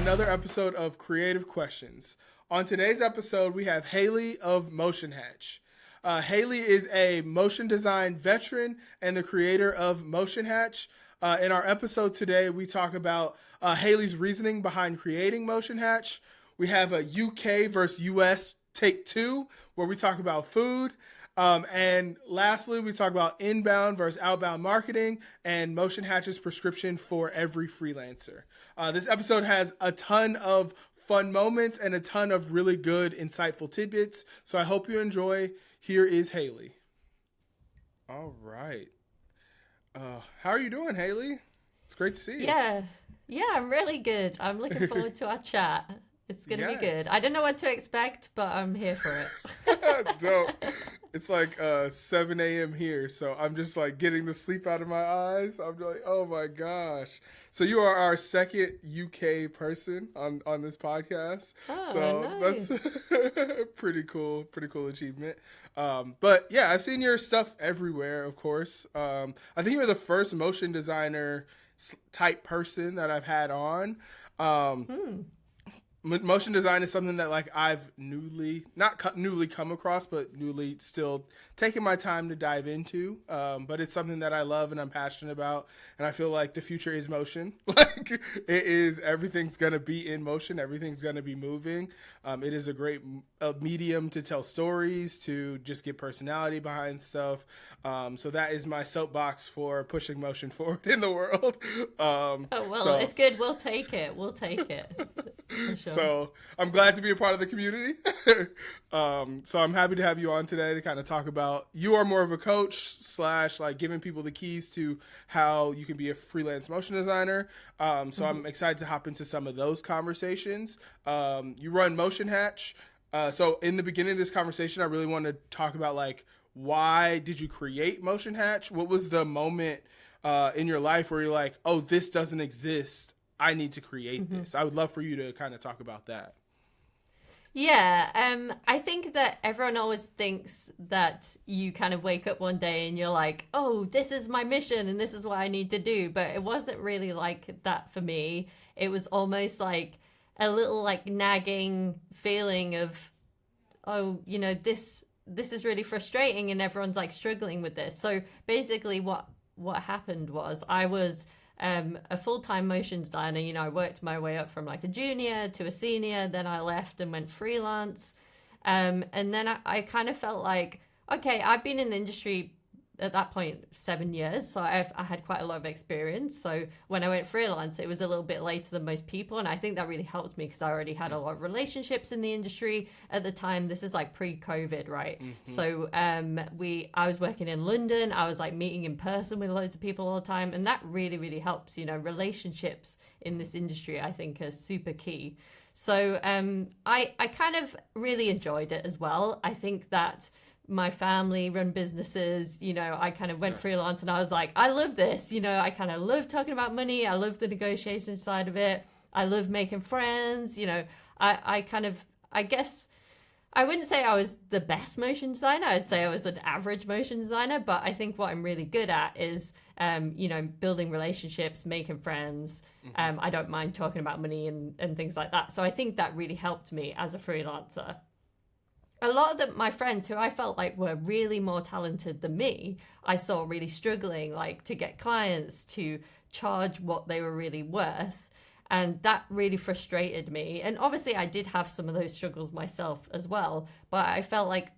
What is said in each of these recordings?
another episode of Creative Questions. On today's episode, we have Hayley of Motion Hatch. Hayley is a motion design veteran and the creator of Motion Hatch. In our episode today, we talk about Hayley's reasoning behind creating Motion Hatch. We have a UK versus US take two, where we talk about food. And lastly, we talk about inbound versus outbound marketing and Motion Hatch's prescription for every freelancer. This episode has a ton of fun moments and a ton of really good, insightful tidbits. So I hope you enjoy. Here is Hayley. All right. How are you doing, Hayley? It's great to see you. Yeah, I'm really good. I'm looking forward to our chat. It's going to be good. I don't know what to expect, but I'm here for it. Dope. It's like 7 a.m. here, so I'm just like getting the sleep out of my eyes. I'm like, oh my gosh. So you are our second UK person on this podcast. Oh, so nice. That's pretty cool achievement. But yeah, I've seen your stuff everywhere, of course. I think you're the first motion designer type person that I've had on. Motion design is something that like I've not newly come across, but newly still taking my time to dive into. But it's something that I love and I'm passionate about. And I feel like the future is motion. Like it is, everything's going to be in motion. Everything's going to be moving. It is a great medium to tell stories, to just get personality behind stuff. So that is my soapbox for pushing motion forward in the world. It's good. We'll take it. For sure. So I'm glad to be a part of the community. So I'm happy to have you on today to kind of talk about, you are more of a coach / like giving people the keys to how you can be a freelance motion designer. I'm excited to hop into some of those conversations. You run Motion Hatch. So in the beginning of this conversation, I really want to talk about like, why did you create Motion Hatch? What was the moment in your life where you're like, oh, this doesn't exist, I need to create this? I would love for you to kind of talk about that. Yeah, I think that everyone always thinks that you kind of wake up one day and you're like, oh, this is my mission and this is what I need to do. But it wasn't really like that for me. It was almost like a little like nagging feeling of, oh, you know, this is really frustrating and everyone's like struggling with this. So basically what happened was I was a full-time motion designer. You know, I worked my way up from like a junior to a senior, then I left and went freelance. And then I kind of felt like, okay, I've been in the industry at that point 7 years, so I had quite a lot of experience. So when I went freelance, it was a little bit later than most people, and I think that really helped me because I already had a lot of relationships in the industry at the time. This is like pre-COVID, right? So I was working in London. I was like meeting in person with loads of people all the time, and that really, really helps. You know, relationships in this industry I think are super key. So I kind of really enjoyed it as well. I think that my family run businesses, you know, I kind of went freelance and I was like, I love this, you know, I kind of love talking about money. I love the negotiation side of it. I love making friends, you know, I guess I wouldn't say I was the best motion designer. I'd say I was an average motion designer, but I think what I'm really good at is, you know, building relationships, making friends. I don't mind talking about money and things like that. So I think that really helped me as a freelancer. A lot of my friends who I felt like were really more talented than me, I saw really struggling like to get clients to charge what they were really worth. And that really frustrated me. And obviously I did have some of those struggles myself as well, but I felt like,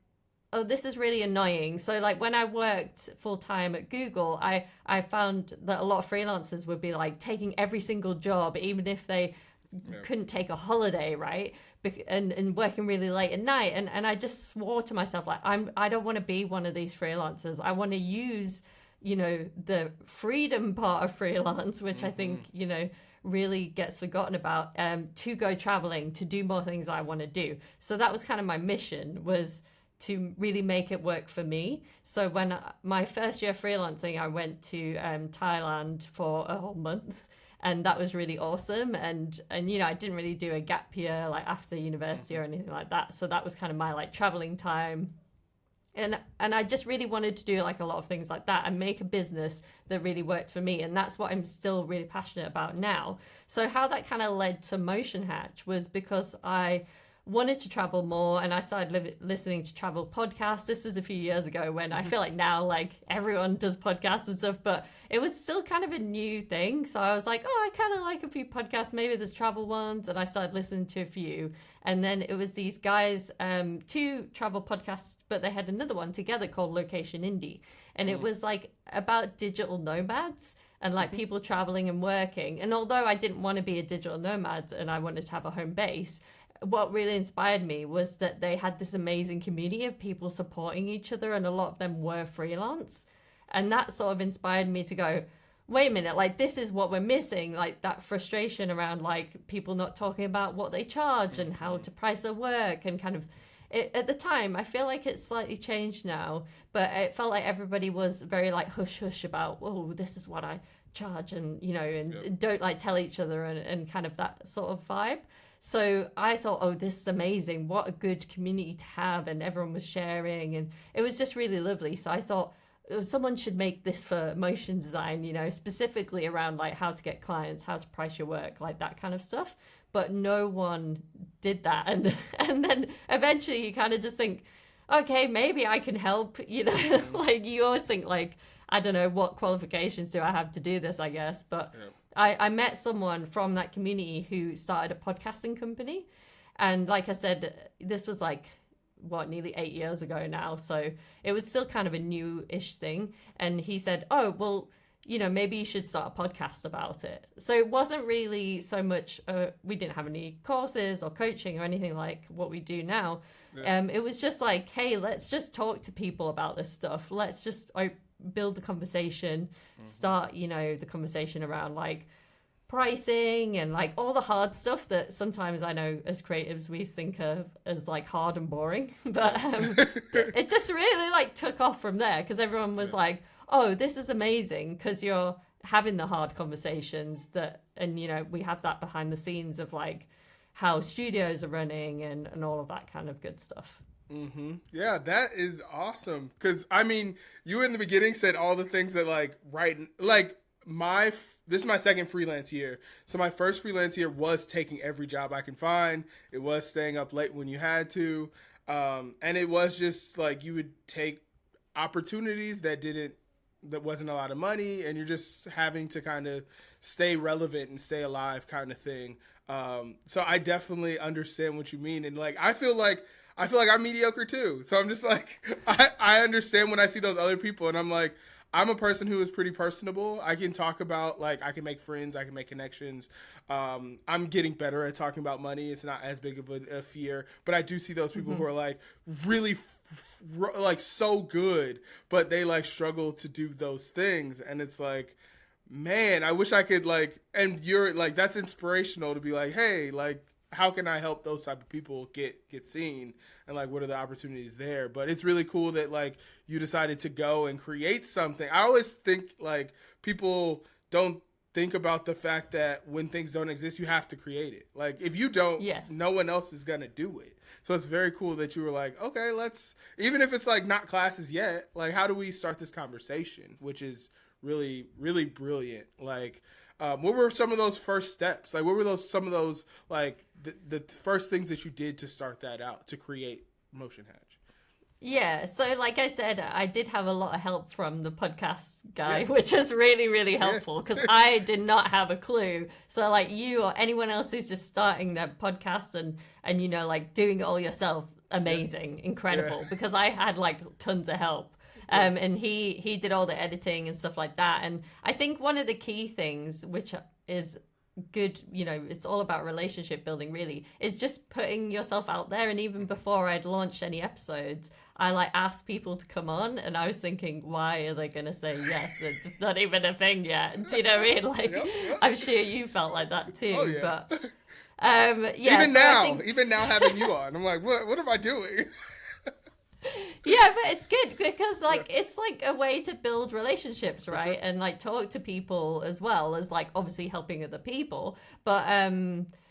oh, this is really annoying. So like when I worked full time at Google, I found that a lot of freelancers would be like taking every single job, even if they couldn't take a holiday, right? And working really late at night. And I just swore to myself, like, I don't want to be one of these freelancers. I want to use, you know, the freedom part of freelance, which I think, you know, really gets forgotten about, to go traveling, to do more things I want to do. So that was kind of my mission, was to really make it work for me. So when my first year freelancing, I went to Thailand for a whole month. And that was really awesome. And you know, I didn't really do a gap year like after university or anything like that. So that was kind of my like traveling time. And I just really wanted to do like a lot of things like that and make a business that really worked for me. And that's what I'm still really passionate about now. So how that kind of led to Motion Hatch was because I wanted to travel more, and I started listening to travel podcasts. This was a few years ago, when I feel like now like everyone does podcasts and stuff, but it was still kind of a new thing. So I was like, oh, I kind of like a few podcasts, maybe there's travel ones, and I started listening to a few. And then it was these guys, 2 travel podcasts, but they had another one together called Location Indie, and it was like about digital nomads and like people traveling and working. And although I didn't want to be a digital nomad and I wanted to have a home base, what really inspired me was that they had this amazing community of people supporting each other, and a lot of them were freelance. And that sort of inspired me to go, wait a minute, like this is what we're missing, like that frustration around like people not talking about what they charge and how to price their work, and kind of at the time, I feel like it's slightly changed now, but it felt like everybody was very like hush hush about, oh, this is what I charge, and and don't like tell each other, and kind of that sort of vibe. So I thought, oh, this is amazing. What a good community to have. And everyone was sharing, and it was just really lovely. So I thought someone should make this for motion design, specifically around like how to get clients, how to price your work, like that kind of stuff. But no one did that. And then eventually you kind of just think, okay, maybe I can help, like you always think like, I don't know, what qualifications do I have to do this, I guess. But I met someone from that community who started a podcasting company. And like I said, this was like, nearly 8 years ago now. So it was still kind of a new-ish thing. And he said, oh, well, maybe you should start a podcast about it. So it wasn't really so much, we didn't have any courses or coaching or anything like what we do now. It was just like, hey, let's just talk to people about this stuff. Let's just build the conversation, start, the conversation around like pricing and like all the hard stuff that sometimes I know as creatives we think of as like hard and boring, but it just really like took off from there, because everyone was like, oh, this is amazing, because you're having the hard conversations and we have that behind the scenes of like how studios are running and all of that kind of good stuff. Yeah, that is awesome. Because I mean, you in the beginning said all the things that this is my second freelance year. So my first freelance year was taking every job I can find. It was staying up late when you had to. And it was just like you would take opportunities that wasn't a lot of money, and you're just having to kind of stay relevant and stay alive kind of thing. So I definitely understand what you mean. And like, I feel like I'm mediocre too. So I'm just like, I understand when I see those other people, and I'm like, I'm a person who is pretty personable. I can talk about, like, I can make friends, I can make connections. I'm getting better at talking about money. It's not as big of a fear, but I do see those people who are like really like so good, but they like struggle to do those things. And it's like, man, I wish I could like, and you're like, that's inspirational to be like, hey, like, how can I help those type of people get seen, and like what are the opportunities there? But it's really cool that like you decided to go and create something. I always think like people don't think about the fact that when things don't exist, you have to create it. Like if you don't, no one else is gonna do it. So it's very cool that you were like, okay, let's, even if it's like not classes yet, like how do we start this conversation, which is really, really brilliant. Like what were some of those first steps? Like what were some of those like the first things that you did to start that out, to create Motion Hatch? Yeah, so like I said, I did have a lot of help from the podcast guy, which was really, really helpful, because I did not have a clue. So like you or anyone else who's just starting their podcast and like doing it all yourself, amazing, incredible, because I had like tons of help. And he did all the editing and stuff like that. And I think one of the key things, which is good, it's all about relationship building really, is just putting yourself out there. And even before I'd launched any episodes, I like asked people to come on, and I was thinking, why are they going to say yes? It's not even a thing yet. Do you know what I mean? Like, I'm sure you felt like that too. Oh, yeah. But even now having you on, I'm like, what am I doing? Yeah, but it's good because like it's like a way to build relationships, right? And like talk to people as well as like obviously helping other people. But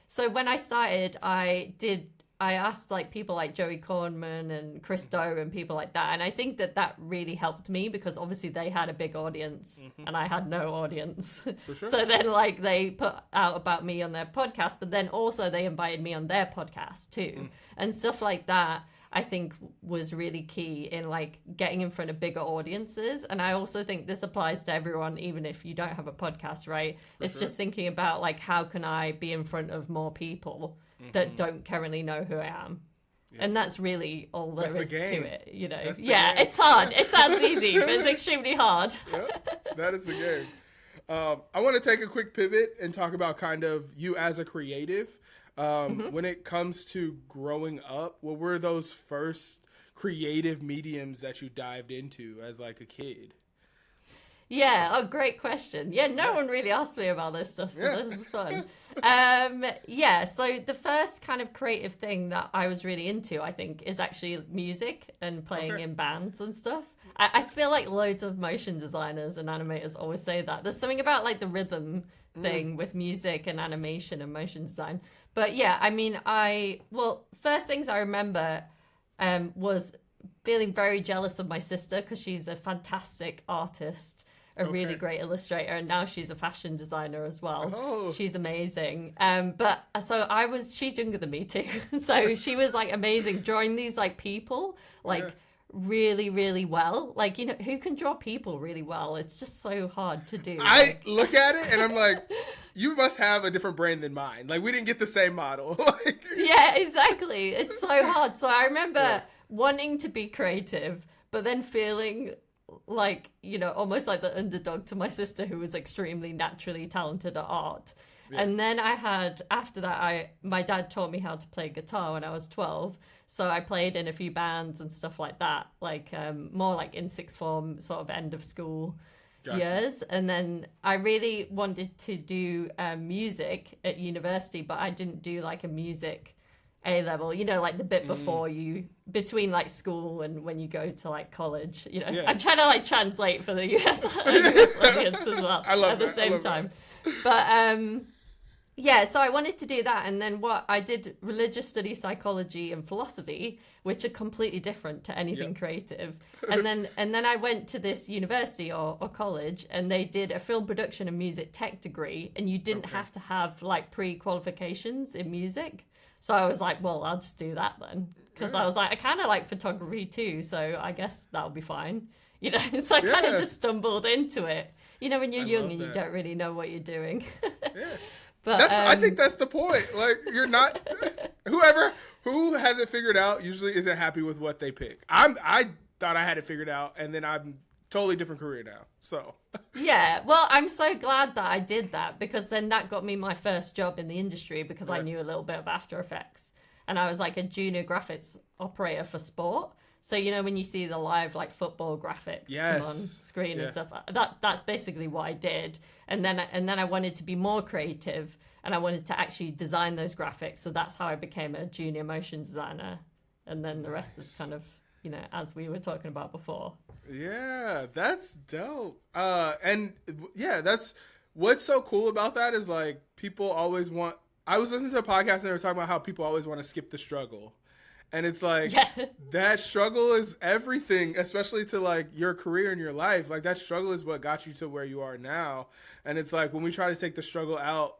so when I started, I did I asked like people like Joey Cornman and Chris Doe and people like that, and I think that really helped me because obviously they had a big audience and I had no audience. For sure. So then like they put out about me on their podcast, but then also they invited me on their podcast too, and stuff like that. I think was really key in like getting in front of bigger audiences. And I also think this applies to everyone, even if you don't have a podcast, right? It's just thinking about like, how can I be in front of more people that don't currently know who I am? Yeah. And that's really all there is to it, you know? Yeah, game. It's hard. It sounds easy, but it's extremely hard. Yep, that is the game. I want to take a quick pivot and talk about kind of you as a creative. When it comes to growing up, what were those first creative mediums that you dived into as like a kid? Yeah, oh, great question. Yeah, no one really asked me about this stuff, so this is fun. So the first kind of creative thing that I was really into, I think, is actually music and playing in bands and stuff. I feel like loads of motion designers and animators always say that. There's something about like the rhythm thing with music and animation and motion design. But yeah, I mean, first things I remember was feeling very jealous of my sister because she's a fantastic artist, a really great illustrator, and now she's a fashion designer as well. Oh. She's amazing. She's younger than me too. So she was like amazing, drawing these like people like really, really well. Like, you know, who can draw people really well? It's just so hard to do. I look at it and I'm like, you must have a different brain than mine. Like, we didn't get the same model. Yeah, exactly. It's so hard. So I remember wanting to be creative, but then feeling like, you know, almost like the underdog to my sister who was extremely naturally talented at art. Yeah. And then after that, my dad taught me how to play guitar when I was 12. So I played in a few bands and stuff like that, like more like in sixth form, sort of end of school years. And then I really wanted to do music at university, but I didn't do like a music A-level, you know, like the bit before between like school and when you go to like college, you know. I'm trying to like translate for the US audience as well at the same time. But so I wanted to do that. And then I did religious studies, psychology and philosophy, which are completely different to anything creative. And then I went to this university or college, and they did a film production and music tech degree, and you didn't have to have like pre-qualifications in music. So I was like, well, I'll just do that then. Because I was like, I kind of like photography too, so I guess that'll be fine. You know, so I kind of just stumbled into it. You know, when you're young and you don't really know what you're doing. But I think that's the point. Like, you're not who has it figured out usually isn't happy with what they pick. I thought I had it figured out, and then I'm totally different career now. So yeah, well, I'm so glad that I did that, because then that got me my first job in the industry, because I knew a little bit of After Effects, and I was like a junior graphics operator for sport. So, you know, when you see the live like football graphics come on screen and stuff, that's basically what I did. And then I wanted to be more creative, and I wanted to actually design those graphics. So that's how I became a junior motion designer. And then the rest is kind of, you know, as we were talking about before. Yeah, that's dope. That's what's so cool about that is like people always want. I was listening to a podcast and they were talking about how people always want to skip the struggle. And it's like, that struggle is everything, especially to like your career and your life. Like, that struggle is what got you to where you are now. And it's like, when we try to take the struggle out,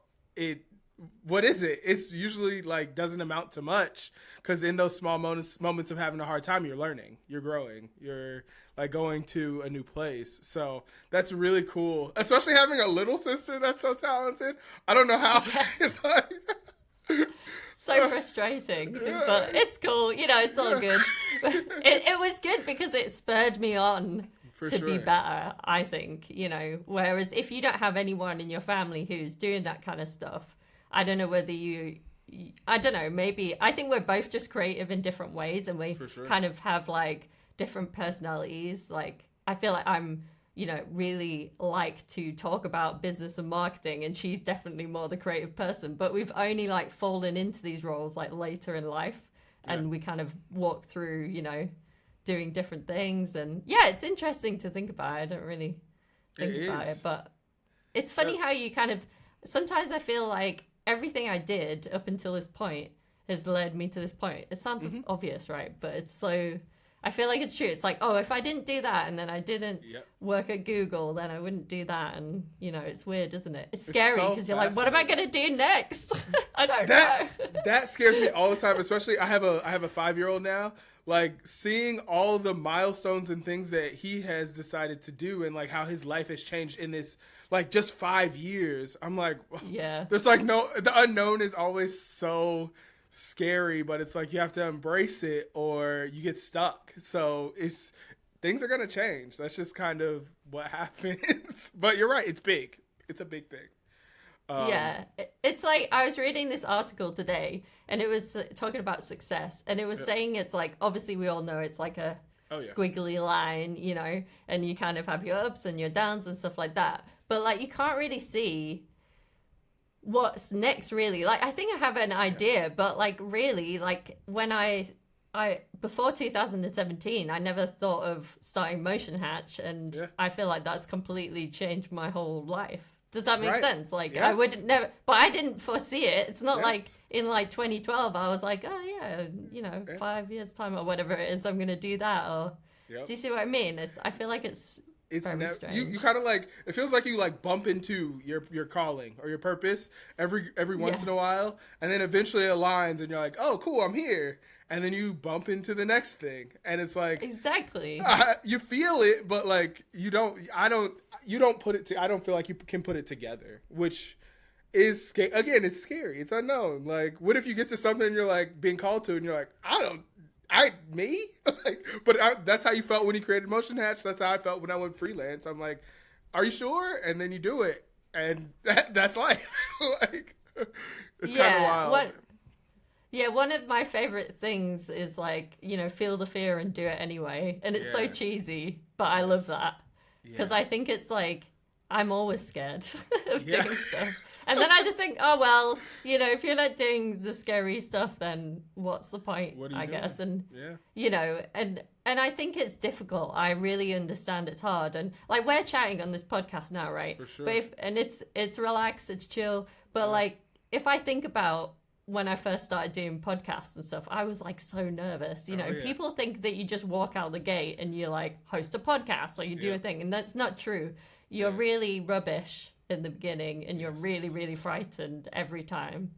what is it? It's usually like doesn't amount to much, because in those small moments of having a hard time, you're learning, you're growing, you're like going to a new place. So that's really cool, especially having a little sister that's so talented. I don't know how. So frustrating, but it's cool. You know, it's all good. It was good because it spurred me on to be better, I think, you know. Whereas if you don't have anyone in your family who's doing that kind of stuff, I don't know whether I don't know, maybe, I think we're both just creative in different ways, and we kind of have like different personalities. Like, I feel like I'm, you know, really like to talk about business and marketing, and she's definitely more the creative person, but we've only like fallen into these roles like later in life, and we kind of walk through, you know, doing different things. And it's interesting to think about. I don't really think about it, but it's funny how you kind of, sometimes I feel like everything I did up until this point has led me to this point. It sounds obvious, right? But it's so, I feel like it's true. It's like, oh, if I didn't do that and then I didn't work at Google, then I wouldn't do that. And, you know, it's weird, isn't it? It's scary because you're like, what am I going to do next? I don't know. That scares me all the time, especially I have a 5-year-old now. Like, seeing all the milestones and things that he has decided to do and, like, how his life has changed in this, like, just 5 years. I'm like, yeah. There's, like, the unknown is always so scary, but it's like you have to embrace it or you get stuck. So things are going to change. That's just kind of what happens. But you're right. It's big. It's a big thing. Yeah, it's like I was reading this article today and it was talking about success and it was saying it's like, obviously we all know it's like a squiggly line, you know, and you kind of have your ups and your downs and stuff like that. But like you can't really see what's next really. Like I think I have an idea, but like really like when I before 2017 I never thought of starting Motion Hatch and I feel like that's completely changed my whole life. Does that make sense? Like I would never, but I didn't foresee it. It's not like in like 2012 I was like, oh yeah, you know, 5 years time or whatever it is, I'm gonna do that. Or do you see what I mean? I feel like it's very strange. You kind of like, it feels like you like bump into your calling or your purpose every once in a while, and then eventually it aligns and you're like, oh cool, I'm here. And then you bump into the next thing, and it's like exactly you feel it, but like you don't put it. I don't feel like you can put it together, which is again, it's scary. It's unknown. Like, what if you get to something and you're like being called to, and you're like, me? Like, but that's how you felt when you created Motion Hatch. That's how I felt when I went freelance. I'm like, are you sure? And then you do it, and that's life. Like, it's kind of wild. Yeah, one of my favorite things is like, you know, feel the fear and do it anyway. And it's so cheesy, but I love that. Because I think it's like, I'm always scared of doing stuff. And then I just think, oh, well, you know, if you're not doing the scary stuff, then what's the point, I guess. And, you know, and I think it's difficult. I really understand it's hard. And like, we're chatting on this podcast now, right? For sure. But it's relaxed, it's chill. But like, if I think about when I first started doing podcasts and stuff, I was like so nervous. You know, people think that you just walk out the gate and you like host a podcast or you do a thing. And that's not true. You're really rubbish in the beginning and you're really, really frightened every time.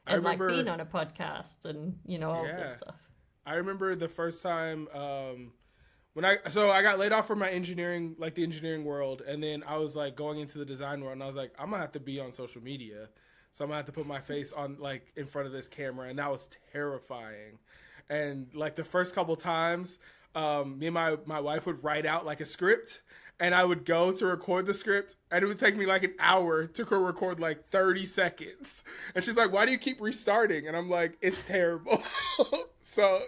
And I remember, like being on a podcast and, you know, all this stuff. I remember the first time when I got laid off from my engineering, like the engineering world. And then I was like going into the design world and I was like, I'm gonna have to be on social media. So I'm gonna have to put my face on like in front of this camera, and that was terrifying. And like the first couple times, me and my wife would write out like a script, and I would go to record the script, and it would take me like an hour to record like 30 seconds. And she's like, "Why do you keep restarting?" And I'm like, "It's terrible." So,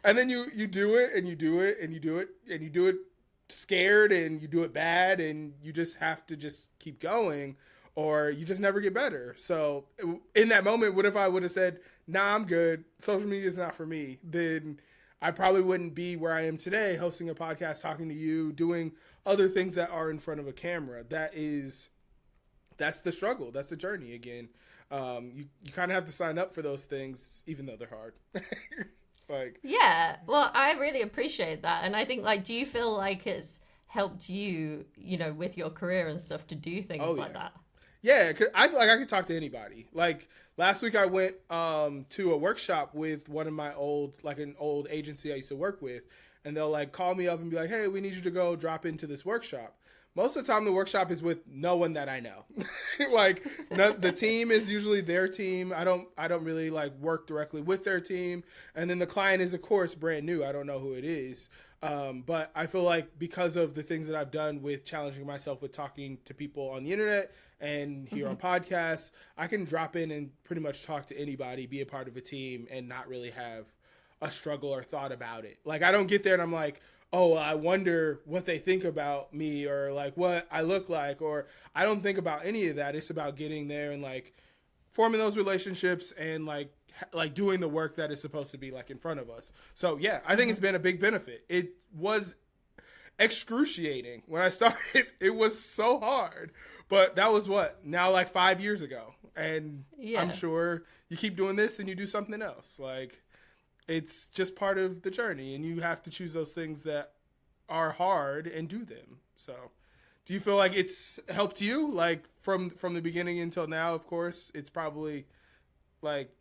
and then you do it, and you do it, and you do it, and you do it scared, and you do it bad, and you just have to just keep going. Or you just never get better. So in that moment, what if I would have said, nah, I'm good. Social media is not for me. Then I probably wouldn't be where I am today, hosting a podcast, talking to you, doing other things that are in front of a camera. That's the struggle. That's the journey again. You kind of have to sign up for those things, even though they're hard. Like, yeah, well, I really appreciate that. And I think, like, do you feel like it's helped you, you know, with your career and stuff to do things like that? Yeah, cause I feel like I could talk to anybody. Like last week I went to a workshop with one of my an old agency I used to work with, and they'll like call me up and be like, hey, we need you to go drop into this workshop. Most of the time the workshop is with no one that I know. Like the team is usually their team. I don't really like work directly with their team. And then the client is of course brand new. I don't know who it is. But I feel like because of the things that I've done with challenging myself with talking to people on the internet and here on podcasts, I can drop in and pretty much talk to anybody, be a part of a team, and not really have a struggle or thought about it. Like I don't get there and I'm like, oh, I wonder what they think about me or like what I look like, or I don't think about any of that. It's about getting there and like forming those relationships and like doing the work that is supposed to be like in front of us. So yeah, I think it's been a big benefit. excruciating. When I started, it was so hard. But that was now like 5 years ago. And I'm sure you keep doing this and you do something else. Like, it's just part of the journey, and you have to choose those things that are hard and do them. So do you feel like it's helped you, like from the beginning until now? Of course, it's probably like,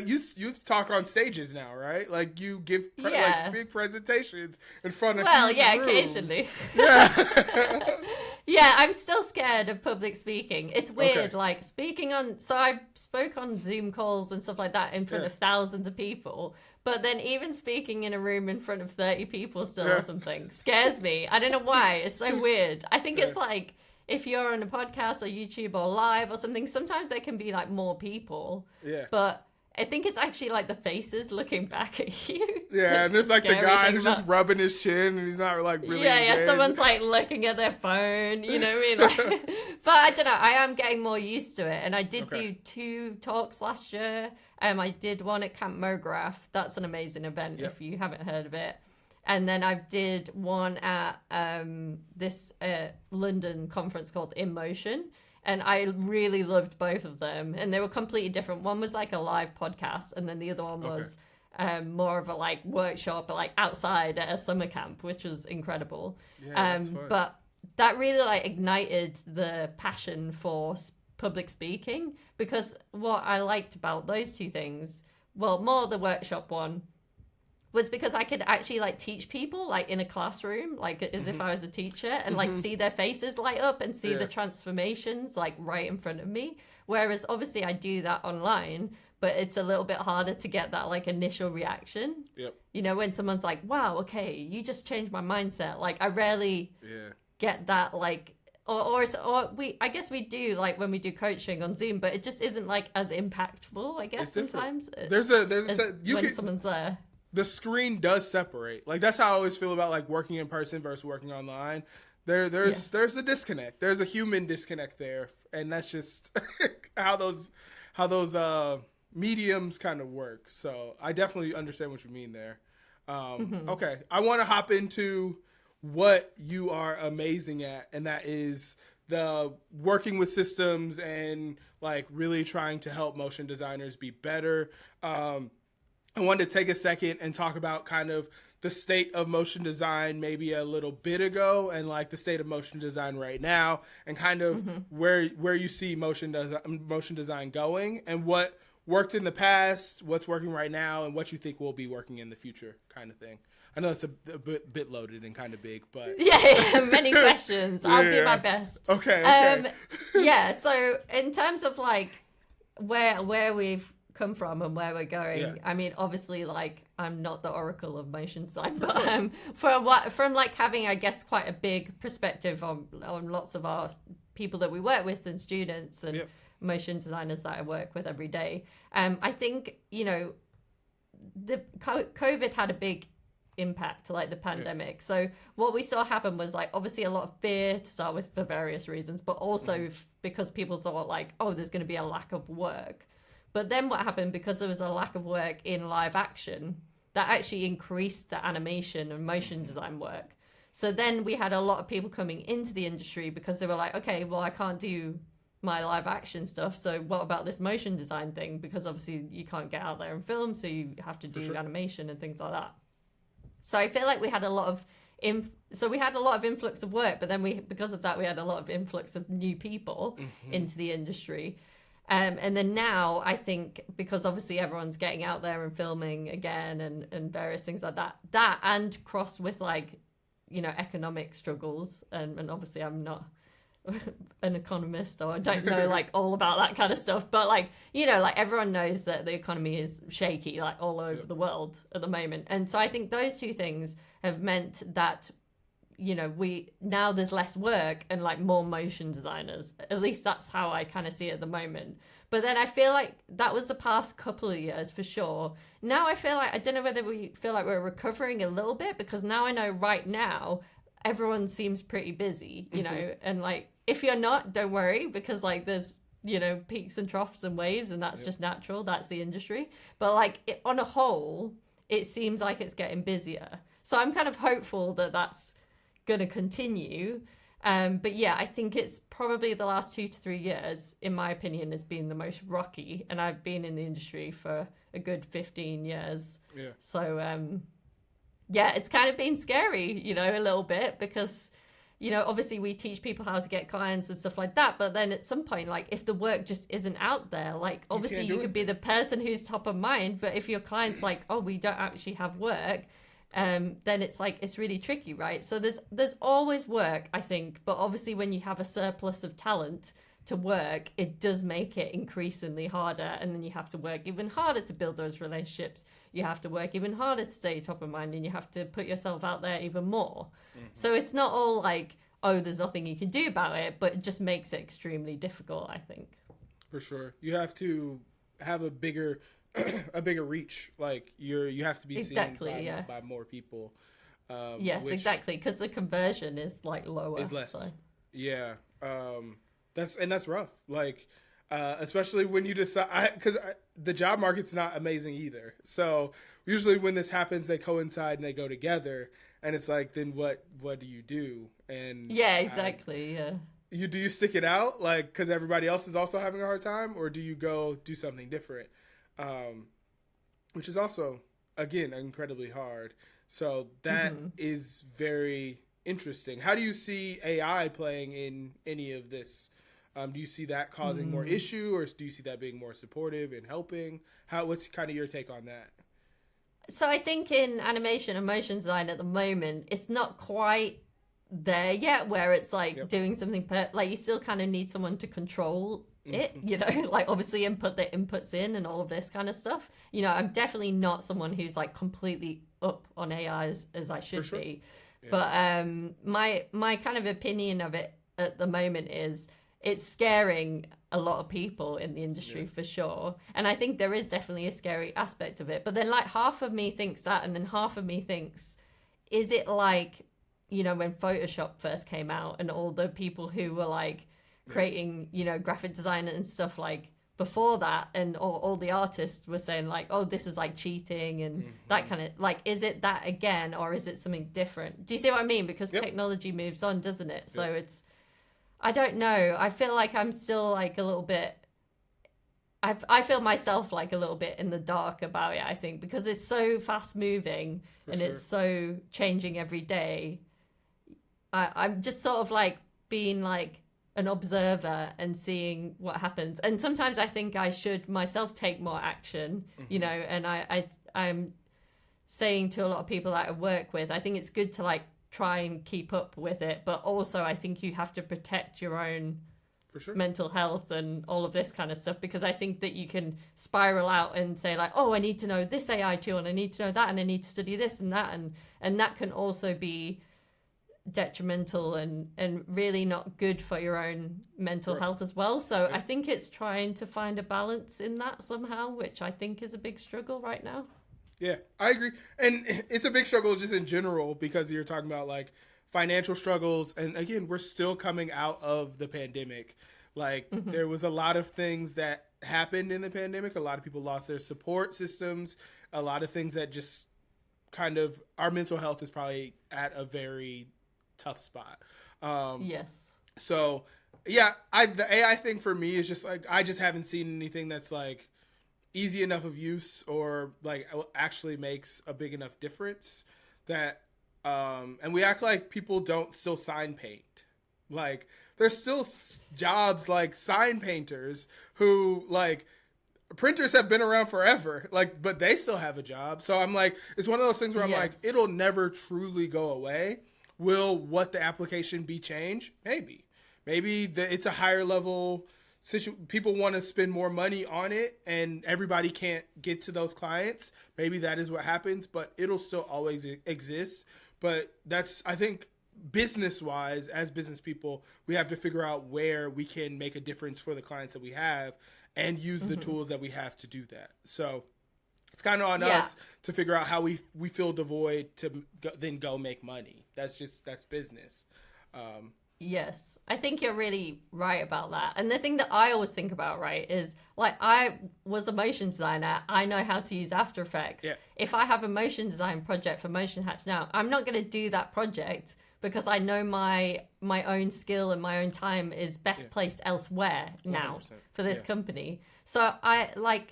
you talk on stages now, right? Like, you give like big presentations in front of huge rooms. Occasionally. Yeah. Yeah, I'm still scared of public speaking. It's weird, like speaking on. So I spoke on Zoom calls and stuff like that in front of thousands of people. But then even speaking in a room in front of 30 people still or something scares me. I don't know why. It's so weird. I think it's like if you're on a podcast or YouTube or live or something, sometimes there can be like more people. Yeah. But I think it's actually like the faces looking back at you. Yeah, and there's like the guy who's just rubbing his chin and he's not like really engaged. Someone's like looking at their phone, you know what I mean? Like, but I don't know, I am getting more used to it. And I did do 2 talks last year. I did one at Camp MoGraph. That's an amazing event if you haven't heard of it. And then I did one at this London conference called In Motion. And I really loved both of them. And they were completely different. One was like a live podcast. And then the other one was more of a like workshop, like outside at a summer camp, which was incredible. Yeah, that's fun. But that really like ignited the passion for public speaking. Because what I liked about those 2 things, well, more the workshop one, was because I could actually like teach people like in a classroom, like as if I was a teacher, and like see their faces light up and see the transformations like right in front of me. Whereas obviously I do that online, but it's a little bit harder to get that like initial reaction. Yep. You know, when someone's like, wow, okay, you just changed my mindset. Like I rarely get that like, I guess we do like when we do coaching on Zoom, but it just isn't like as impactful, I guess, sometimes. Someone's there. The screen does separate. Like, that's how I always feel about like working in person versus working online. There's a disconnect. There's a human disconnect there, and that's just how those mediums kind of work. So I definitely understand what you mean there. Okay, I want to hop into what you are amazing at, and that is the working with systems and like really trying to help motion designers be better. I wanted to take a second and talk about kind of the state of motion design maybe a little bit ago, and like the state of motion design right now, and kind of where you see motion design going, and what worked in the past, what's working right now, and what you think will be working in the future, kind of thing. I know it's a bit loaded and kind of big, but many questions. I'll do my best. Okay. So in terms of like where we've come from and where we're going, I mean, obviously, like I'm not the oracle of motion design, but from like having, I guess, quite a big perspective on lots of our people that we work with and students and motion designers that I work with every day. I think, you know, the COVID had a big impact, like the pandemic. So what we saw happen was like obviously a lot of fear to start with for various reasons, but also because people thought like, oh, there's going to be a lack of work. But then what happened, because there was a lack of work in live action, that actually increased the animation and motion design work. So then we had a lot of people coming into the industry because they were like, okay, well, I can't do my live action stuff. So what about this motion design thing? Because obviously you can't get out there and film, so you have to do animation and things like that. So I feel like we had a lot of influx of work, but then because of that, we had a lot of influx of new people into the industry. And then now I think, because obviously everyone's getting out there and filming again and various things like that and crossed with like, you know, economic struggles. And obviously I'm not an economist, or I don't know like all about that kind of stuff. But like, you know, like everyone knows that the economy is shaky like all over the world at the moment. And so I think those 2 things have meant that, you know, now there's less work and like more motion designers. At least that's how I kind of see it at the moment. But then I feel like that was the past couple of years for sure. Now I feel like, I don't know whether we feel like we're recovering a little bit, because now I know right now everyone seems pretty busy, you know, and like if you're not, don't worry, because like there's, you know, peaks and troughs and waves, and that's just natural. That's the industry. But like on a whole, it seems like it's getting busier. So I'm kind of hopeful that that's going to continue. But yeah, I think it's probably the last 2 to 3 years, in my opinion, has been the most rocky. And I've been in the industry for a good 15 years. Yeah. So, yeah, it's kind of been scary, a little bit because, obviously we teach people how to get clients and stuff like that. But then at some point, like if the work just isn't out there, like obviously you could be the person who's top of mind. But if your client's like, oh, we don't actually have work, then it's like, it's really tricky, right? So there's always work, I think. But obviously when you have a surplus of talent to work, it does make it increasingly harder. And then you have to work even harder to build those relationships. You have to work even harder to stay top of mind, and you have to put yourself out there even more. Mm-hmm. So it's not all like, oh, there's nothing you can do about it, but it just makes it extremely difficult, I think. For sure. You have to have a bigger reach. Like you have to be seen by more people. Yes, exactly. Because the conversion is like lower. Is less. So. Yeah. That's rough. Like, especially when you decide, because the job market's not amazing either. So usually when this happens, they coincide and they go together, and it's like, then what do you do? And yeah, exactly. Do you stick it out, like, because everybody else is also having a hard time, or do you go do something different? Which is also, again, incredibly hard. So that is very interesting. How do you see AI playing in any of this? Do you see that causing more issue, or do you see that being more supportive and helping? What's kind of your take on that? So I think in animation and motion design at the moment, it's not quite there yet, where it's like doing something like you still kind of need someone to control it, like obviously input the inputs in and all of this kind of stuff. I'm definitely not someone who's like completely up on AI as I should be. Yeah. But my kind of opinion of it at the moment is it's scaring a lot of people in the industry for sure. And I think there is definitely a scary aspect of it. But then like half of me thinks that, and then half of me thinks, is it like, when Photoshop first came out and all the people who were like creating, graphic design and stuff like before that, and all the artists were saying like, oh, this is like cheating and that kind of like, is it that again, or is it something different? Do you see what I mean? Because technology moves on, doesn't it? So it's, I don't know. I feel like I'm still like a little bit, I feel myself like a little bit in the dark about it, I think, because it's so fast moving and it's so changing every day. I'm just sort of like being like an observer and seeing what happens. And sometimes I think I should myself take more action, and I'm saying to a lot of people that I work with, I think it's good to like try and keep up with it, but also I think you have to protect your own mental health and all of this kind of stuff, because I think that you can spiral out and say like, oh, I need to know this AI tool and I need to know that and I need to study this and that, and that can also be detrimental and really not good for your own mental health as well. So I think it's trying to find a balance in that somehow, which I think is a big struggle right now. Yeah, I agree. And it's a big struggle just in general, because you're talking about like financial struggles. And again, we're still coming out of the pandemic. Like there was a lot of things that happened in the pandemic. A lot of people lost their support systems. A lot of things that just kind of, our mental health is probably at a very tough spot. Yes. So yeah, the AI thing for me is just like, I just haven't seen anything that's like easy enough of use or like actually makes a big enough difference that and we act like people don't still sign paint. Like there's still jobs like sign painters who like, printers have been around forever, like, but they still have a job. So I'm like, it's one of those things where I'm like, it'll never truly go away. Will what the application be changed? Maybe it's a higher level. People want to spend more money on it and everybody can't get to those clients. Maybe that is what happens, but it'll still always exist. But that's, I think, business wise, as business people, we have to figure out where we can make a difference for the clients that we have and use the tools that we have to do that. So it's kind of on us to figure out how we fill the void to then go make money. That's business. Yes, I think you're really right about that. And the thing that I always think about, right, is like I was a motion designer. I know how to use After Effects. Yeah. If I have a motion design project for Motion Hatch now, I'm not going to do that project because I know my own skill and my own time is best placed elsewhere now 100%. for this Yeah. company. So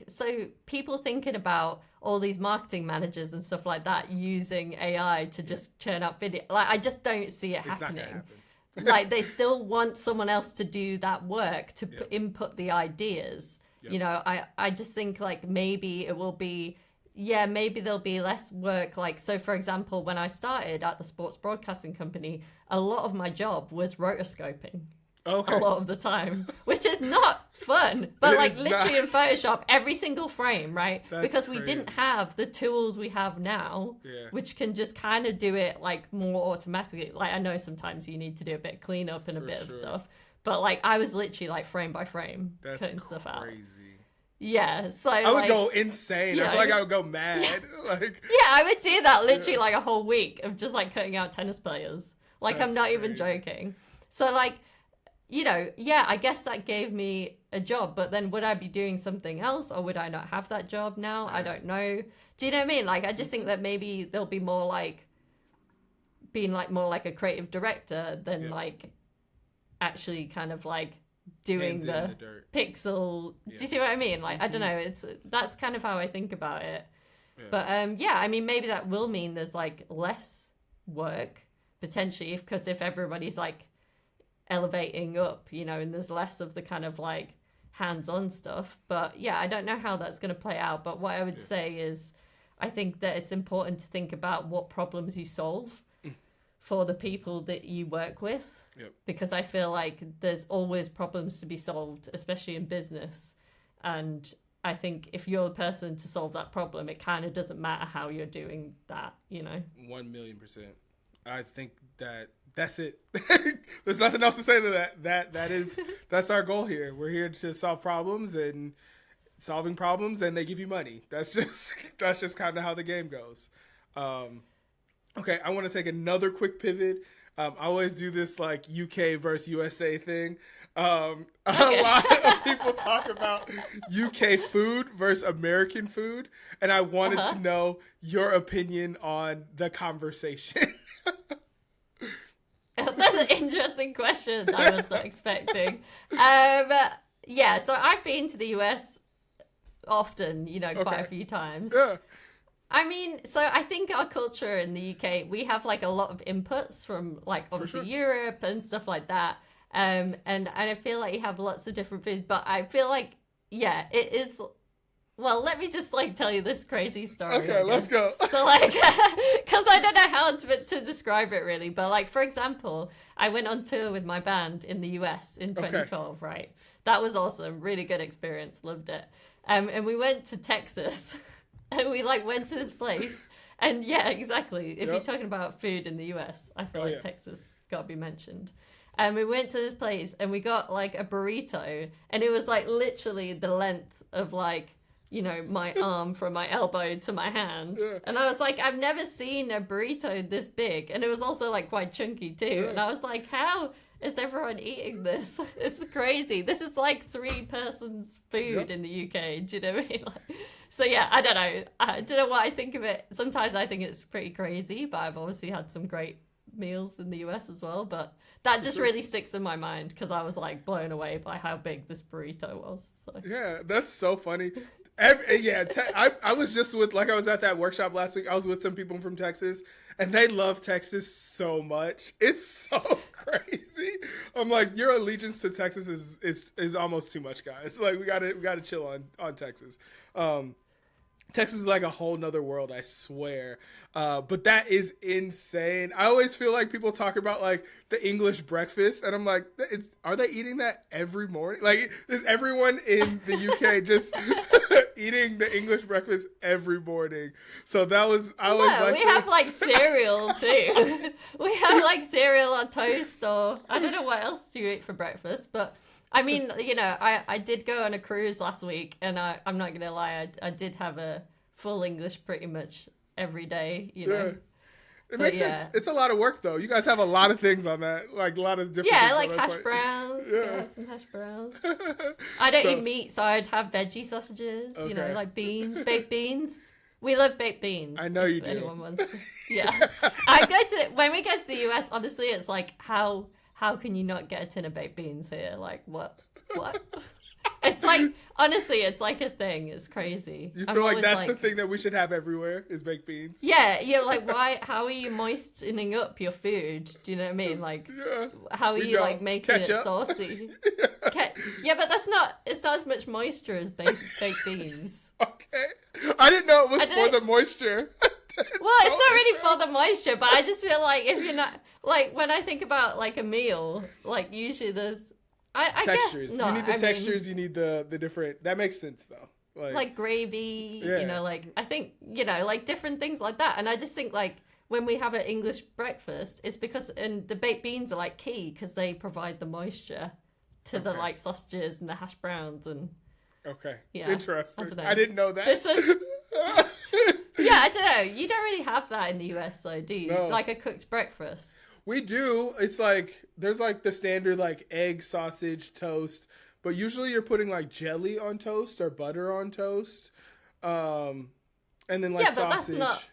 so people thinking about all these marketing managers and stuff like that using AI to just churn up video. Like I just don't see it It's not happening. gonna happen. Like they still want someone else to do that work to input the ideas. Yep. You know, I just think like maybe it will be, yeah, maybe there'll be less work. Like, so for example, when I started at the sports broadcasting company, a lot of my job was rotoscoping. Okay. A lot of the time, which is not fun, but It like is literally not. in Photoshop, every single frame, right? That's Because we didn't crazy. have the tools we have now, Yeah. which can just kind of do it like more automatically. Like I know sometimes you need to do a bit of cleanup and a For bit of sure. stuff, but like I was literally like frame by frame That's cutting stuff out. crazy. Yeah, so I would like, go insane. you I feel know. like I would go mad. Like, yeah, I would do that literally like a whole week of just like cutting out tennis players. Like That's I'm not even crazy. joking. So like, you know, yeah, I guess that gave me a job, but then would I be doing something else or would I not have that job now? I don't know. Do you know what I mean? Like I just think that maybe there'll be more like being like more like a creative director than like actually kind of like doing hands in the the dirt. pixel. Do you see what I mean? Like I don't know, that's kind of how I think about it. Yeah. But yeah, I mean maybe that will mean there's like less work potentially because if everybody's like elevating up, you know, and there's less of the kind of like hands-on stuff. But yeah, I don't know how that's going to play out, but what I would say is I think that it's important to think about what problems you solve for the people that you work with. Yep. Because I feel like there's always problems to be solved, especially in business. And I think if you're the person to solve that problem, it kind of doesn't matter how you're doing that, you know? 1,000,000%. I think that's it. There's nothing else to say to that. That's our goal here. We're here to solve problems and solving problems, and they give you money. That's just kind of how the game goes. Okay, I want to take another quick pivot. I always do this like UK versus USA thing. A lot of people talk about UK food versus American food, and I wanted to know your opinion on the conversation. That's an interesting question I was not expecting. Yeah, so I've been to the US often, you know, quite a few times. Yeah. I mean, so I think our culture in the UK, we have like a lot of inputs from like obviously Europe and stuff like that. And I feel like you have lots of different foods, but I feel like, yeah, it is. Well, let me just like tell you this crazy story. Okay, let's go. So like, because I don't know how to describe it really, but like for example, I went on tour with my band in the US in 2012, right? That was awesome, really good experience, loved it. And we went to Texas, and we like went to this place, and yeah, exactly. If you're talking about food in the US, I feel like Texas got to be mentioned. And we went to this place, and we got like a burrito, and it was like literally the length of like, you know, my arm from my elbow to my hand. Yeah. And I was like, I've never seen a burrito this big. And it was also like quite chunky too. Yeah. And I was like, how is everyone eating this? It's crazy. This is like 3 persons food in the UK. Do you know what I mean? Like, so yeah, I don't know. I don't know what I think of it. Sometimes I think it's pretty crazy, but I've obviously had some great meals in the US as well. But that just really sticks in my mind because I was like blown away by how big this burrito was. So. Yeah, that's so funny. I was just with, like I was at that workshop last week. I was with some people from Texas, and they love Texas so much. It's so crazy. I'm like, your allegiance to Texas is almost too much, guys. Like we gotta chill on Texas. Texas is like a whole nother world, I swear. But that is insane. I always feel like people talk about like the English breakfast, and I'm like, are they eating that every morning? Like, is everyone in the UK just eating the English breakfast every morning? So that was, we have like cereal too. We have like cereal on toast, or I don't know what else you eat for breakfast, but I mean, you know, I did go on a cruise last week, and I'm not gonna lie, I did have a full English pretty much every day, you know. It makes sense. It's a lot of work, though. You guys have a lot of things on that, like a lot of different. Yeah, things like on that hash plate. browns. Yeah. Have some hash browns. I don't eat meat, so I'd have veggie sausages. You know, Okay. like beans, baked beans. We love baked beans. I know you if do. Anyone wants? Yeah. When we go to the US. Honestly, it's like how can you not get a tin of baked beans here? Like what? It's like, honestly, it's like a thing. It's crazy. You feel like that's the thing that we should have everywhere is baked beans? Yeah, you're like, why? How are you moistening up your food? Do you know what I mean? Like, how are you like making it saucy? Yeah, but it's not as much moisture as baked beans. Okay. I didn't know it was for the moisture. Well, it's not really for the moisture, but I just feel like if you're not, like, when I think about like a meal, like usually there's, I textures. Guess not. You need the textures. You need the different. That makes sense though. Like gravy. You know, like I think like different things like that. And I just think like when we have an English breakfast, it's because and the baked beans are like key because they provide the moisture to the like sausages and the hash browns and. Okay. Yeah. Interesting. I didn't know that. This was. Yeah, I don't know. You don't really have that in the US, though, do you? No. Like a cooked breakfast. We do. It's like there's like the standard like egg, sausage, toast, but usually you're putting like jelly on toast or butter on toast, and then like sausage. That's not.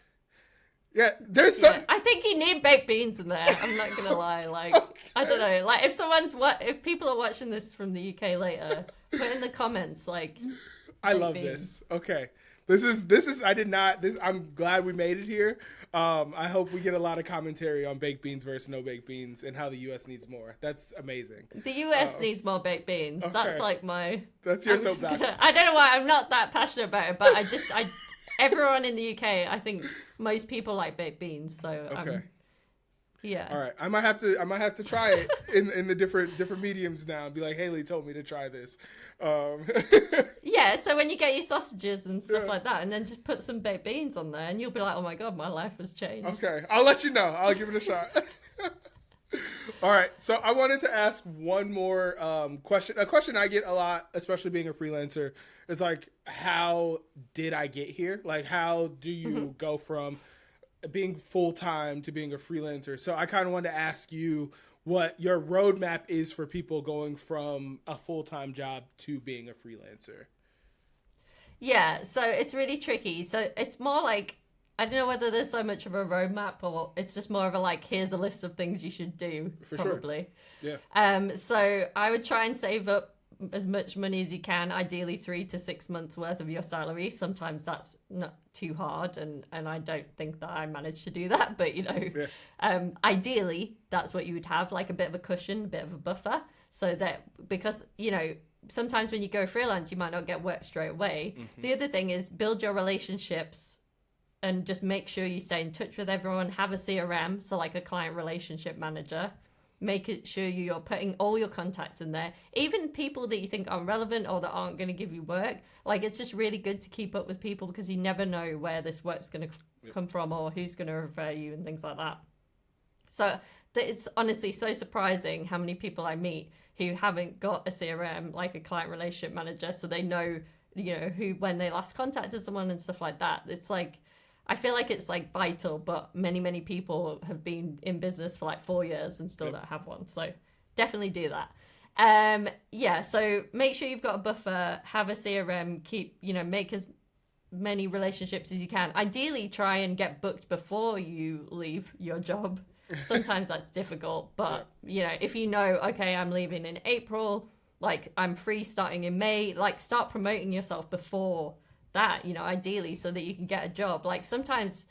Yeah, there's some. I think you need baked beans in there. I'm not gonna lie. Like I don't know. Like if people are watching this from the UK later, put in the comments like. I love this. Okay. This is I did not this I'm glad we made it here. I hope we get a lot of commentary on baked beans versus no baked beans and how the US needs more. That's amazing. The US needs more baked beans. Okay. That's like That's your soapbox. I don't know why I'm not that passionate about it, but everyone in the UK, I think most people like baked beans, so okay. Yeah. All right. I might have to try it in the different mediums now and be like, Hayley told me to try this. Yeah, so when you get your sausages and stuff like that, and then just put some baked beans on there, and you'll be like, oh my God, my life has changed. Okay. I'll let you know. I'll give it a shot. All right. So I wanted to ask one more question. A question I get a lot, especially being a freelancer, is like, how did I get here? Like, how do you go from being full-time to being a freelancer? So I kind of wanted to ask you what your roadmap is for people going from a full-time job to being a freelancer. Yeah, so it's really tricky. So it's more like, I don't know whether there's so much of a roadmap or it's just more of a like, here's a list of things you should do, probably. Sure. Yeah. So I would try and save up as much money as you can, ideally 3 to 6 months worth of your salary. Sometimes that's not too hard, and I don't think that I managed to do that, but ideally that's what you would have, like a bit of a cushion, a bit of a buffer, so that, because sometimes when you go freelance you might not get work straight away. The other thing is build your relationships and just make sure you stay in touch with everyone. Have a CRM, so like a client relationship manager. Make it sure you're putting all your contacts in there, even people that you think aren't relevant or that aren't going to give you work. Like, it's just really good to keep up with people because you never know where this work's going to come from or who's going to refer you and things like that. So it's honestly so surprising how many people I meet who haven't got a CRM, like a client relationship manager, so they know, who, when they last contacted someone and stuff like that. It's like, I feel like it's like vital, but many people have been in business for like 4 years and still don't have one. So definitely do that. So make sure you've got a buffer, have a CRM, make as many relationships as you can. Ideally, try and get booked before you leave your job. Sometimes that's difficult, but if okay, I'm leaving in April, like I'm free starting in May, like start promoting yourself before that, ideally, so that you can get a job. Like sometimes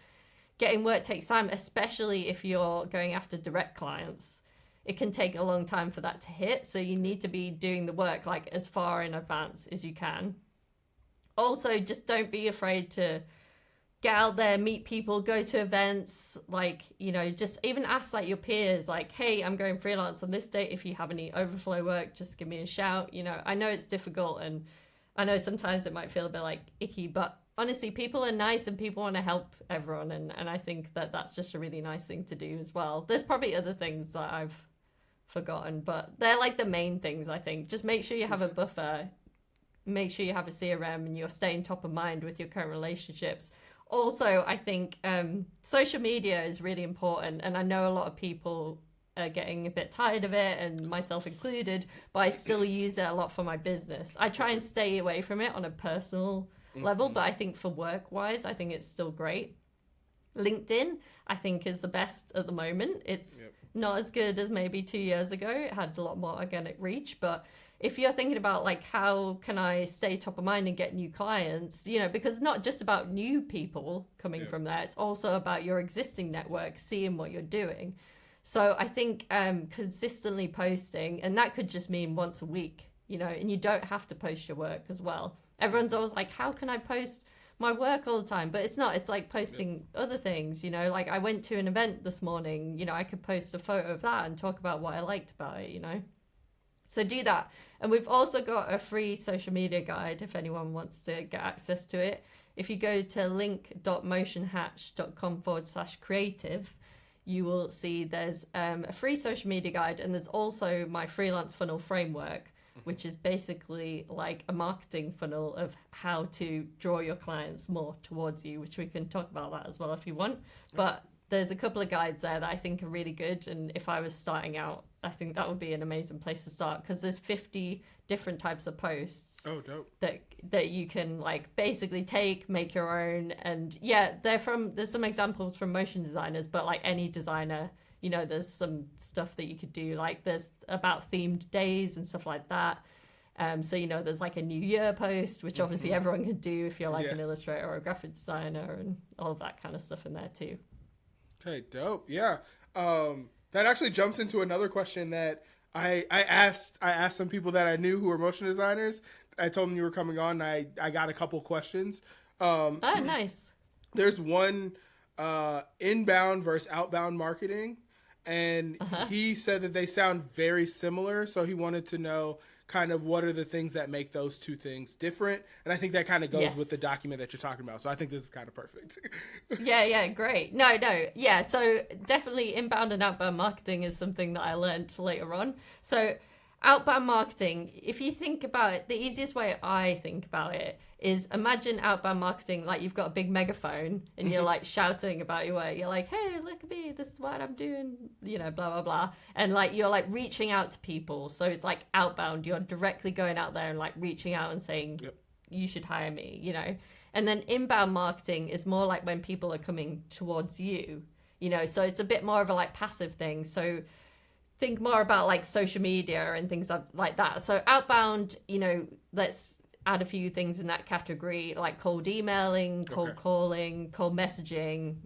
getting work takes time, especially if you're going after direct clients. It can take a long time for that to hit, so you need to be doing the work like as far in advance as you can. Also, just don't be afraid to get out there, meet people, go to events, like, just even ask like your peers, like, hey, I'm going freelance on this date, if you have any overflow work, just give me a shout. I know it's difficult, and I know sometimes it might feel a bit like icky, but honestly, people are nice and people want to help everyone. And I think that that's just a really nice thing to do as well. There's probably other things that I've forgotten, but they're like the main things, I think. Just make sure you have a buffer, make sure you have a CRM and you're staying top of mind with your current relationships. Also, I think social media is really important, and I know a lot of people are getting a bit tired of it, and myself included, but I still use it a lot for my business. I try and stay away from it on a personal level, but I think for work-wise, I think it's still great. LinkedIn, I think, is the best at the moment. It's not as good as maybe 2 years ago. It had a lot more organic reach, but if you're thinking about like how can I stay top of mind and get new clients, you know, because it's not just about new people coming from there, it's also about your existing network, seeing what you're doing. So I think consistently posting, and that could just mean once a week, you know, and you don't have to post your work as well. Everyone's always like, how can I post my work all the time? But it's not. It's like posting other things, you know, like I went to an event this morning, you know, I could post a photo of that and talk about what I liked about it, you know. So do that. And we've also got a free social media guide if anyone wants to get access to it. If you go to link.motionhatch.com/creative, you will see there's a free social media guide, and there's also my freelance funnel framework, which is basically like a marketing funnel of how to draw your clients more towards you, which we can talk about that as well if you want. But there's a couple of guides there that I think are really good, and if I was starting out, I think that would be an amazing place to start, because there's 50 different types of posts. Oh, dope. That you can like basically make your own. And there's some examples from motion designers, but like any designer, you know, there's some stuff that you could do, like there's about themed days and stuff like that. So, you know, there's like a New Year post, which obviously everyone can do if you're like an illustrator or a graphic designer, and all of that kind of stuff in there too. Okay, dope. Yeah. That actually jumps into another question that I asked some people that I knew who were motion designers. I told them you were coming on, and I got a couple questions. Oh, nice. There's one inbound versus outbound marketing, and he said that they sound very similar, so he wanted to know kind of what are the things that make those two things different. And I think that kind of goes with the document that you're talking about. So I think this is kind of perfect. Yeah, great. No. Yeah, so definitely inbound and outbound marketing is something that I learned later on. So outbound marketing, if you think about it, the easiest way I think about it is imagine outbound marketing like you've got a big megaphone and you're like shouting about your work. You're like, hey, look at me, this is what I'm doing, you know, blah, blah, blah. And like you're like reaching out to people. So it's like outbound, you're directly going out there and like reaching out and saying, you should hire me, you know. And then inbound marketing is more like when people are coming towards you, you know, so it's a bit more of a like passive thing. So think more about like social media and things like that. So outbound, you know, let's add a few things in that category, like cold emailing, cold calling, cold messaging.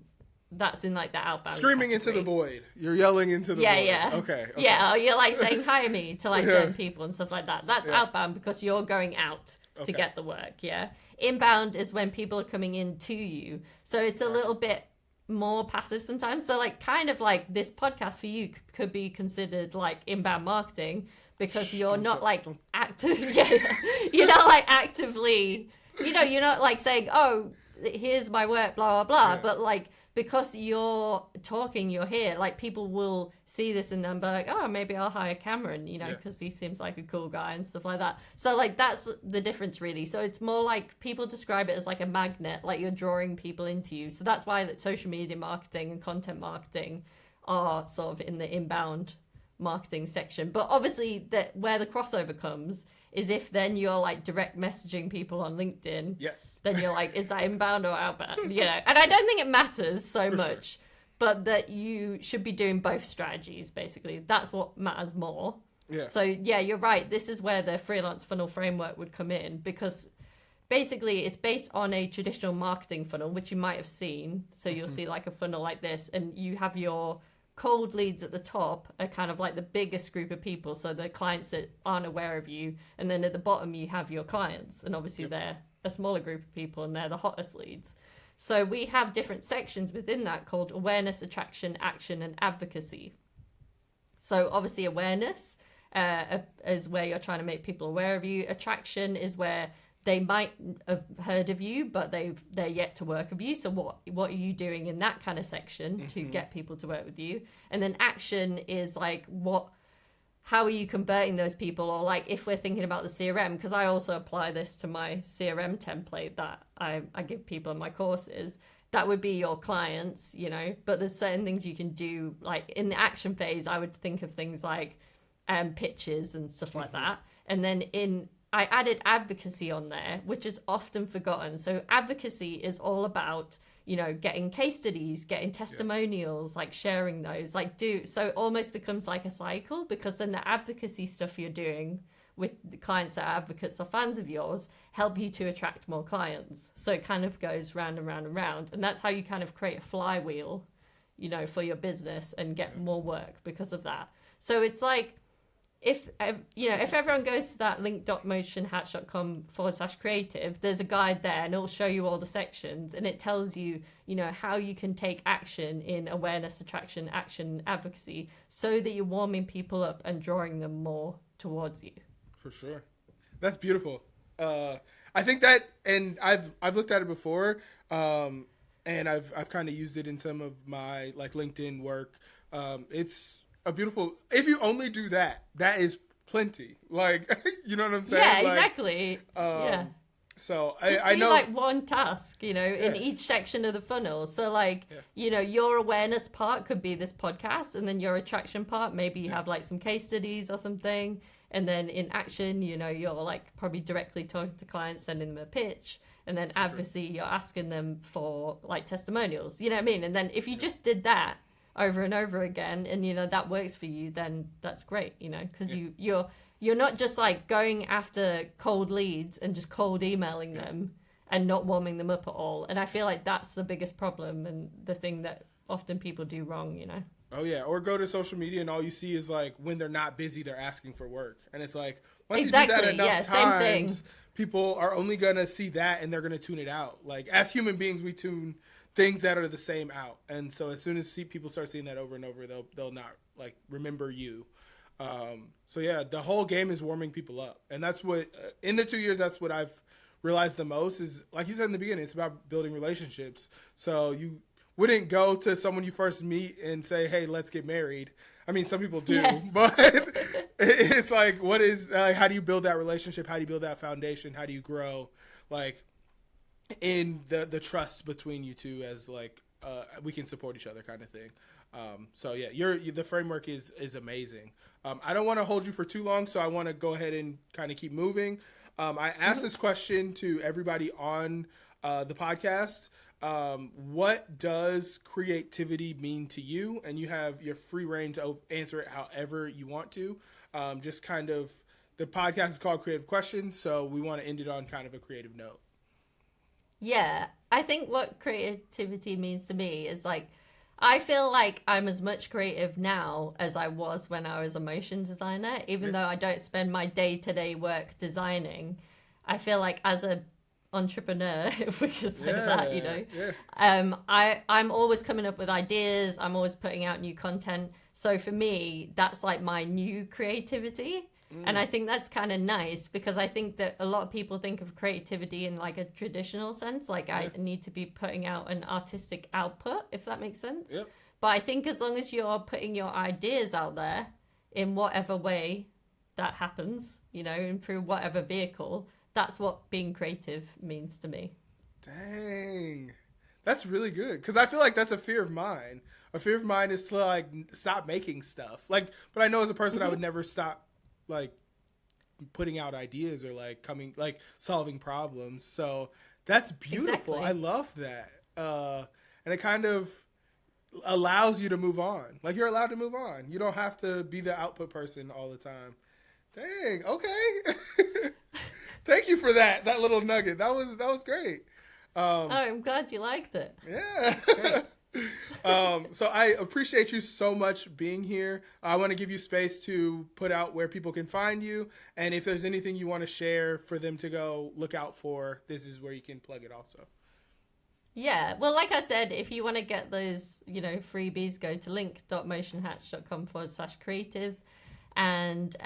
That's in like the outbound screaming category. Into the void. You're yelling into the void. Yeah. Okay. Yeah, or you're like saying hire me to like certain people and stuff like that. That's outbound because you're going out to get the work, yeah. Inbound is when people are coming in to you. So it's a little bit more passive sometimes. So like kind of like this podcast for you could be considered like inbound marketing, because you're not like active. You're not like actively, you know, you're not like saying, oh, here's my work, blah, blah, blah. But like, because you're talking, you're here, like people will see this and then be like, oh, maybe I'll hire Cameron, you know, because he seems like a cool guy and stuff like that. So like, that's the difference really. So it's more like people describe it as like a magnet, like you're drawing people into you. So that's why that social media marketing and content marketing are sort of in the inbound marketing section. But obviously that where the crossover comes is if then you're like direct messaging people on LinkedIn. Yes. Then you're like, is that inbound or outbound? You know, and I don't think it matters so much, but that you should be doing both strategies basically. That's what matters more. Yeah. So yeah, you're right. This is where the freelance funnel framework would come in, because basically it's based on a traditional marketing funnel, which you might have seen. So you'll see like a funnel like this, and you have your cold leads at the top are kind of like the biggest group of people, so the clients that aren't aware of you, and then at the bottom you have your clients, and obviously they're a smaller group of people and they're the hottest leads. So we have different sections within that called awareness, attraction, action, and advocacy. So obviously awareness is where you're trying to make people aware of you. Attraction is where they might have heard of you, but they're yet to work with you. So what are you doing in that kind of section to get people to work with you? And then action is like, what how are you converting those people? Or like if we're thinking about the CRM, because I also apply this to my CRM template that I give people in my courses, that would be your clients, you know, but there's certain things you can do. Like in the action phase, I would think of things like pitches and stuff like that. And then I added advocacy on there, which is often forgotten. So advocacy is all about, you know, getting case studies, getting testimonials, like sharing those, so it almost becomes like a cycle, because then the advocacy stuff you're doing with the clients that are advocates or fans of yours help you to attract more clients. So it kind of goes round and round and round. And that's how you kind of create a flywheel, you know, for your business and get more work because of that. So it's like, if everyone goes to that link.motionhatch.com/creative, there's a guide there and it'll show you all the sections, and it tells you, you know, how you can take action in awareness, attraction, action, advocacy, so that you're warming people up and drawing them more towards you. For sure. That's beautiful. I think that, and I've looked at it before, and I've kind of used it in some of my like LinkedIn work. It's a beautiful, if you only do that, that is plenty. Like, you know what I'm saying? Yeah, like, exactly. Yeah. So Just I do know like one task, you know, in each section of the funnel. So like, you know, your awareness part could be this podcast, and then your attraction part, maybe you have like some case studies or something. And then in action, you know, you're like probably directly talking to clients, sending them a pitch. And then advocacy, you're asking them for like testimonials, you know what I mean? And then if you just did that over and over again, and, you know, that works for you, then that's great, you know, because you're not just like going after cold leads and just cold emailing them and not warming them up at all. And I feel like that's the biggest problem and the thing that often people do wrong, you know. Oh yeah, or go to social media and all you see is like when they're not busy, they're asking for work, and it's like once you do that enough times, people are only gonna see that and they're gonna tune it out. Like as human beings, we tune things that are the same out, and so as soon as people start seeing that over and over, they'll not like remember you. So yeah, the whole game is warming people up, and that's what in the 2 years, that's what I've realized the most is, like you said in the beginning, it's about building relationships. So you wouldn't go to someone you first meet and say, hey, let's get married. I mean, some people do, but it's like, how do you build that relationship? How do you build that foundation? How do you grow, like, in the trust between you two as, like, we can support each other kind of thing. So yeah, the framework is amazing. I don't want to hold you for too long, so I want to go ahead and kind of keep moving. I asked this question to everybody on the podcast. What does creativity mean to you? And you have your free reign to answer it however you want to. Just kind of, the podcast is called Creative Questions, so we want to end it on kind of a creative note. Yeah, I think what creativity means to me is like, I feel like I'm as much creative now as I was when I was a motion designer, even though I don't spend my day-to-day work designing. I feel like as a entrepreneur, if we could say that, you know, I'm always coming up with ideas. I'm always putting out new content. So for me, that's like my new creativity. And I think that's kind of nice, because I think that a lot of people think of creativity in like a traditional sense, like I need to be putting out an artistic output, if that makes sense. Yep. But I think as long as you're putting your ideas out there in whatever way that happens, you know, and through whatever vehicle, that's what being creative means to me. Dang. That's really good. Because I feel like that's a fear of mine. A fear of mine is to like stop making stuff. Like, but I know as a person, I would never stop like putting out ideas or like solving problems. So that's beautiful. Exactly. I love that. And it kind of allows you to move on. Like you're allowed to move on. You don't have to be the output person all the time. Dang. Okay. Thank you for that little nugget. That was great. I'm glad you liked it. Yeah. That's great. So I appreciate you so much being here. I want to give you space to put out where people can find you, and if there's anything you want to share for them to go look out for, this is where you can plug it also. Yeah, well, like I said, if you want to get those, you know, freebies, go to link.motionhatch.com/creative. And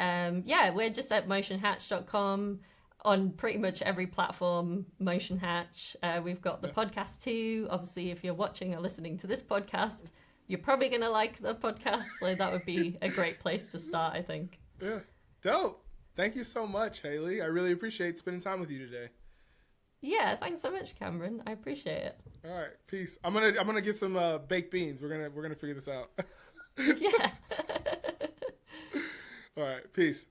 we're just at motionhatch.com on pretty much every platform, Motion Hatch. We've got the podcast too. Obviously, if you're watching or listening to this podcast, you're probably going to like the podcast. So that would be a great place to start, I think. Yeah. Dope. Thank you so much, Hayley. I really appreciate spending time with you today. Yeah, thanks so much, Cameron. I appreciate it. All right, peace. I'm gonna get some baked beans. We're gonna figure this out. Yeah. All right, peace.